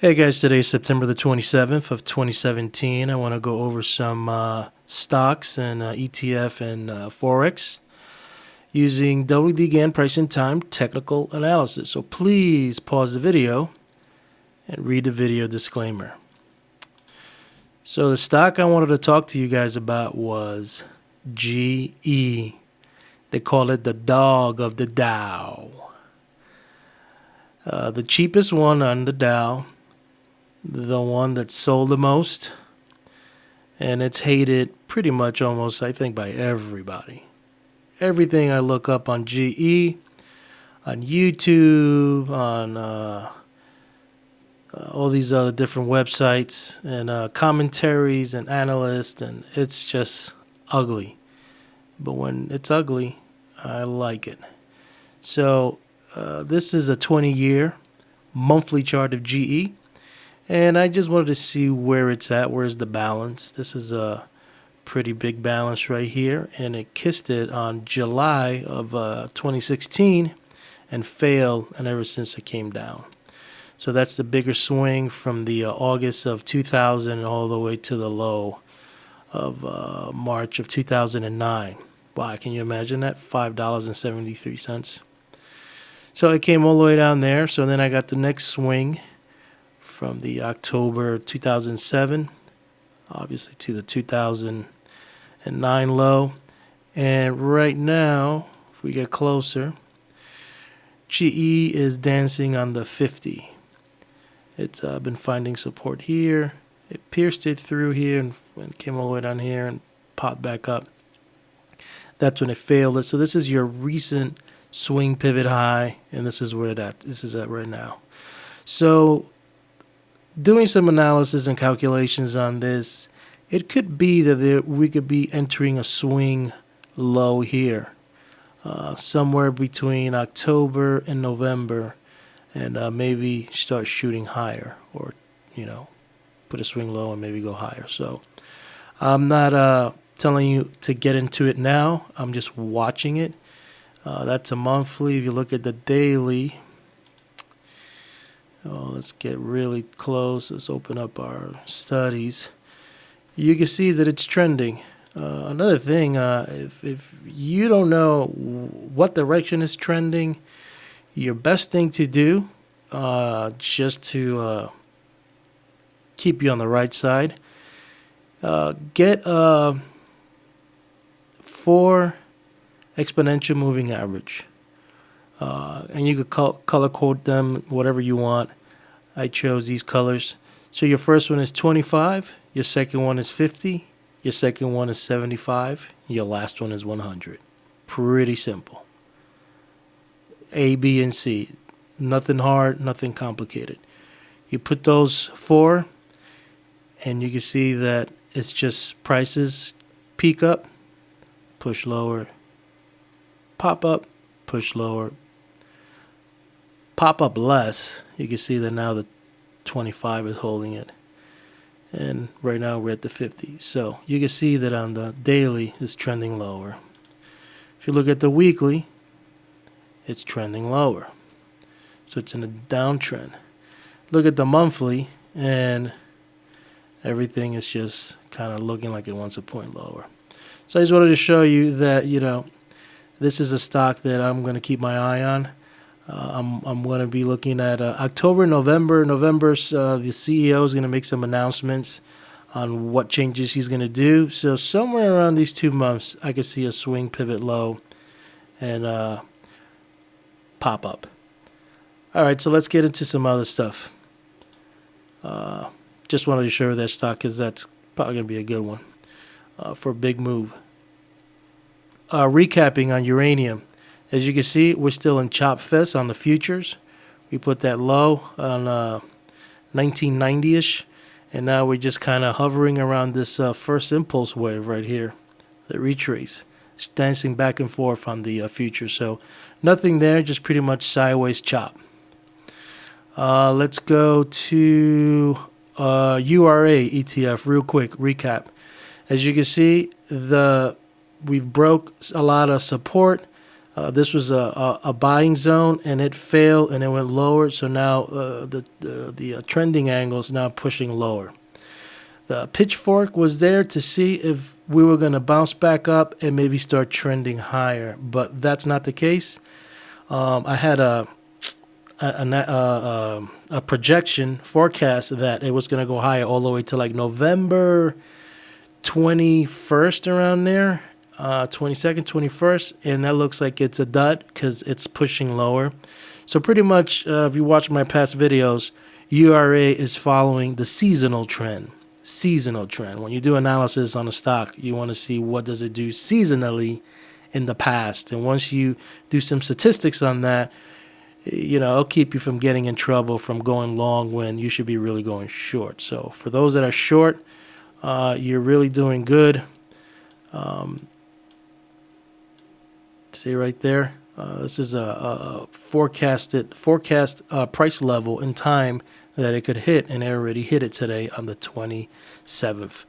Hey guys, today is September the 27th of 2017. I want to go over some stocks and ETF and Forex using WD Gann price and time technical analysis. So please pause the video and read the video disclaimer. So the stock I wanted to talk to you guys about was GE. They call it the dog of the Dow. The cheapest one on the Dow, the one that sold the most, and it's hated pretty much almost, I think, by everybody. Everything I look up on GE, on YouTube, on all these other different websites and commentaries and analysts, and it's just ugly. But when it's ugly, I like it. So this is a 20-year monthly chart of GE. And I just wanted to see where it's at. Where's the balance? This is a pretty big balance right here. And it kissed it on July of 2016 and failed. And ever since it came down. So that's the bigger swing from the August of 2000 all the way to the low of March of 2009. Wow, can you imagine that? $5.73. So it came all the way down there. So then I got the next swing from the October 2007, obviously, to the 2009 low. And right now, if we get closer, GE is dancing on the 50. It's been finding support here. It pierced it through here and came all the way down here and popped back up. That's when it failed it. So this is your recent swing pivot high, and this is where this is at right now. So doing some analysis and calculations on this, it could be that we could be entering a swing low here, somewhere between October and November, and maybe start shooting higher, or put a swing low and maybe go higher. So I'm not telling you to get into it now. I'm just watching it. That's a monthly. If you look at the daily. Oh, let's get really close. Let's open up our studies. You can see that it's trending. Another thing, if you don't know what direction is trending, your best thing to do, just to keep you on the right side, get a 4 exponential moving average. And you could color code them whatever you want. I chose these colors. So your first one is 25, your second one is 50, your second one is 75, your last one is 100. Pretty simple. A, B, and C. Nothing hard, nothing complicated. You put those 4, and you can see that it's just prices peak up, push lower, pop up, push lower, pop up less. You can see that now the 25 is holding it, and right now we're at the 50. So you can see that on the daily it's trending lower. If you look at the weekly, it's trending lower, so it's in a downtrend. Look at the monthly, and everything is just kind of looking like it wants a point lower. So I just wanted to show you that this is a stock that I'm going to keep my eye on. I'm going to be looking at October, November. November's the CEO is going to make some announcements on what changes he's going to do. So somewhere around these 2 months, I could see a swing pivot low and pop up. All right, so let's get into some other stuff. Just wanted to show that stock because that's probably going to be a good one for a big move. Recapping on uranium. As you can see, we're still in chop fest on the futures. We put that low on 1990-ish, and now we're just kind of hovering around this first impulse wave right here, the retrace. It's dancing back and forth on the futures, so nothing there, just pretty much sideways chop. Let's go to URA ETF real quick, recap. As you can see, we've broke a lot of support. This was a buying zone, and it failed, and it went lower. So now the trending angle is now pushing lower. The pitchfork was there to see if we were going to bounce back up and maybe start trending higher, but that's not the case. I had a projection forecast that it was going to go higher all the way to like November 21st, around there, 22nd, 21st, and that looks like it's a dud because it's pushing lower. So pretty much, if you watch my past videos, URA is following the seasonal trend. Seasonal trend. When you do analysis on a stock, you want to see what does it do seasonally in the past, and once you do some statistics on that, it'll keep you from getting in trouble from going long when you should be really going short. So for those that are short, you're really doing good. See right there, this is a forecast price level in time that it could hit, and it already hit it today on the 27th. If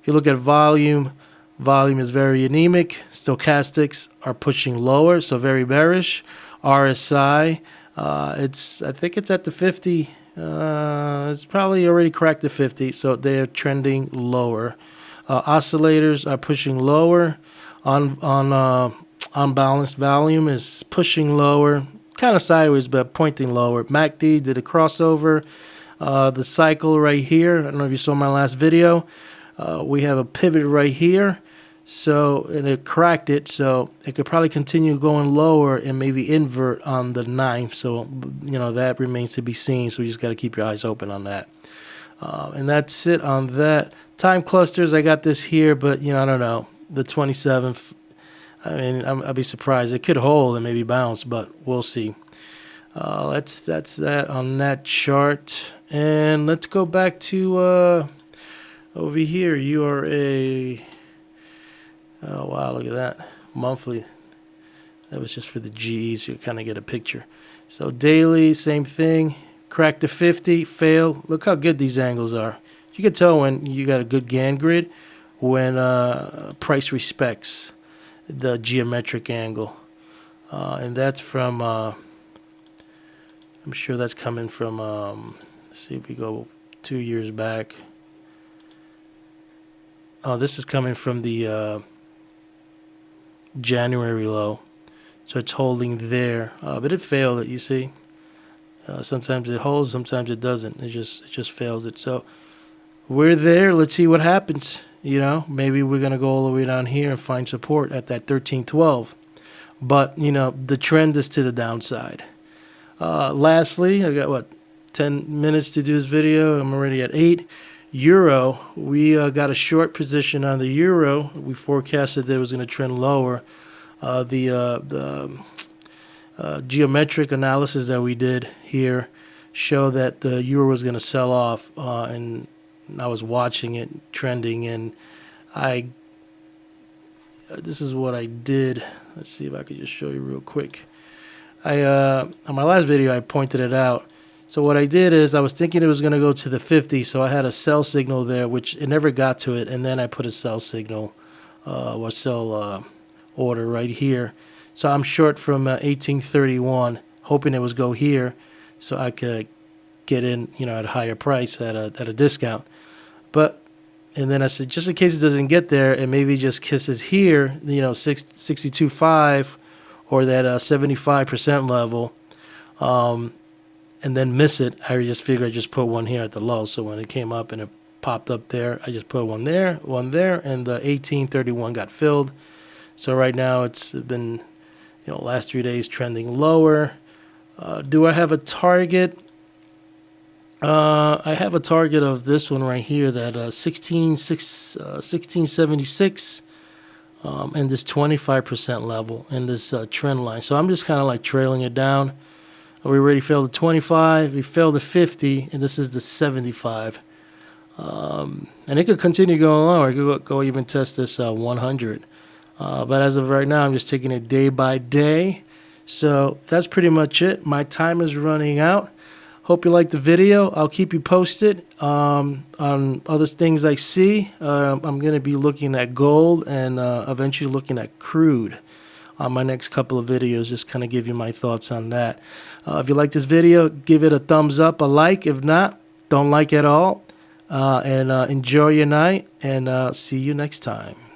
you look at volume is very anemic. Stochastics are pushing lower, so very bearish. RSI, I think it's at the 50. It's probably already cracked the 50, so they're trending lower. Oscillators are pushing lower. Unbalanced volume is pushing lower, kind of sideways, but pointing lower. MACD did a crossover. The cycle right here, I don't know if you saw my last video, we have a pivot right here, and it cracked it, so it could probably continue going lower and maybe invert on the 9th. So that remains to be seen, so you just got to keep your eyes open on that. And that's it on that. Time clusters, I got this here, but I don't know, the 27th, I mean, I'd be surprised. It could hold and maybe bounce, but we'll see. That's that on that chart. And let's go back to over here. URA. Oh, wow, look at that. Monthly. That was just for the GE, so you kind of get a picture. So daily, same thing. Cracked the 50, fail. Look how good these angles are. You can tell when you got a good Gann grid when price respects the geometric angle. And that's from, I'm sure that's coming from, let's see if we go 2 years back. Oh, this is coming from the January low. So it's holding there, but it failed it, you see. Sometimes it holds, sometimes it doesn't. It just fails it. So we're there. Let's see what happens. Maybe we're going to go all the way down here and find support at that 1312. But, the trend is to the downside. Lastly, I got, 10 minutes to do this video. I'm already at 8. Euro, we got a short position on the euro. We forecasted that it was going to trend lower. The geometric analysis that we did here show that the euro was going to sell off, and I was watching it trending, and this is what I did. Let's see if I could just show you real quick. On my last video, I pointed it out. So what I did is I was thinking it was going to go to the 50, so I had a sell signal there, which it never got to it, and then I put a sell signal or sell order right here. So I'm short from 1831, hoping it was go here, so I could get in, at a higher price at a discount. And then I said, just in case it doesn't get there, and maybe just kisses here, 62.5 or that 75% level, and then miss it. I just figured I'd just put one here at the low. So when it came up and it popped up there, I just put one there, and the 1831 got filled. So right now it's been, last 3 days trending lower. Do I have a target? I have a target of this one right here, that 1676, and this 25% level in this trend line. So I'm just kind of like trailing it down. We already failed the 25, we failed the 50, and this is the 75. And it could continue going lower. It could go even test this 100. But as of right now, I'm just taking it day by day. So that's pretty much it. My time is running out. Hope you liked the video. I'll keep you posted on other things I see. I'm going to be looking at gold and eventually looking at crude. on my next couple of videos, just kind of give you my thoughts on that. If you like this video, give it a thumbs up, a like. If not, don't like at all. And enjoy your night, and see you next time.